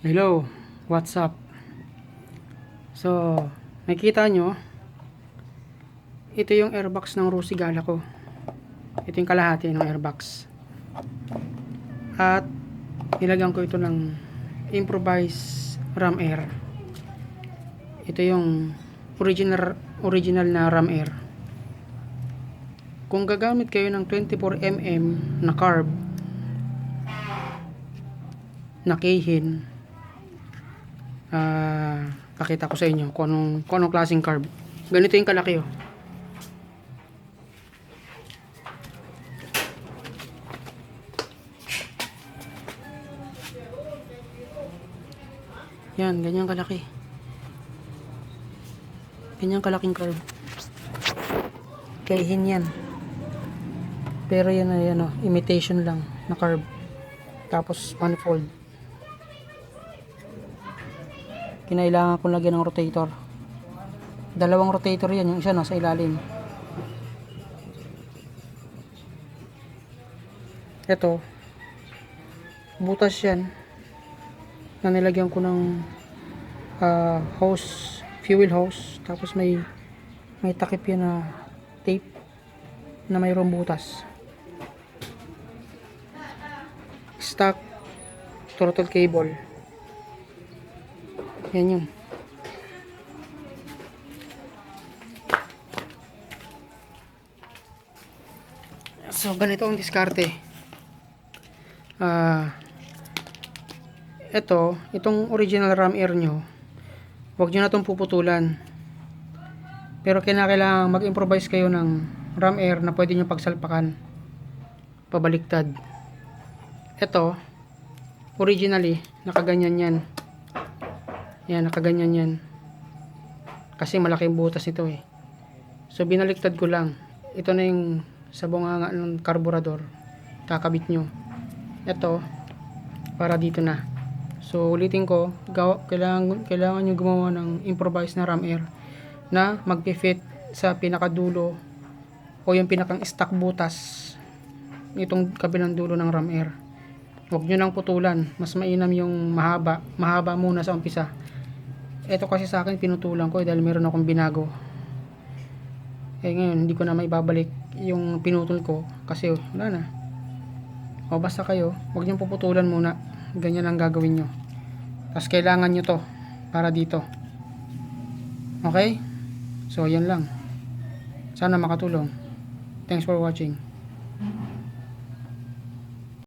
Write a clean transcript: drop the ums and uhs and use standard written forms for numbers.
Hello, what's up? So, nakikita nyo, ito yung airbox ng Rusi Gala ko. Ito yung kalahati ng airbox. At, nilagyan ko ito ng improvised ram air. Ito yung original na ram air. Kung gagamit kayo ng 24mm na carb, na Keihin, pakita ko sa inyo kung anong klaseng carb. Ganito yung kalaki, oh. Yan, ganyan kalaki. Ganyan kalaking carb. Keihin yan. Pero yan ay imitation lang na carb. Tapos manifold. Kinailangan kong lagyan ng rotator. Dalawang rotator yan, yung isa nasa ilalim. Ito, butas yan na nilagyan ko ng hose, fuel hose. Tapos may takip yan na tape na mayroong butas. Stock throttle cable. Yan yun. So, ganito ang diskarte. Itong original ram air nyo, huwag nyo na itong puputulan. Pero kailangan mag-improvise kayo ng ram air na pwede nyo pagsalpakan. Pabaliktad. Ito, originally, nakaganyan yan. Yan, nakaganyan yan. Kasi malaking butas nito eh. So, binaliktad ko lang. Ito na yung sa bunganga ng karburador. Kakabit nyo. Ito, para dito na. So, ulitin ko, kailangan nyo gumawa ng improvised na ram air na magpi-fit sa pinakadulo o yung pinakang stock butas itong kabilang dulo ng ram air. Huwag nyo lang putulan. Mas mainam yung mahaba muna sa umpisa. Ito kasi sa akin pinutulan ko dahil meron akong binago. Ngayon hindi ko na maibabalik yung pinutol ko kasi wala na. O basta kayo, huwag nyo puputulan muna. Ganyan ang gagawin nyo. Tapos kailangan nyo to para dito. Okay? So yan lang. Sana makatulong. Thanks for watching.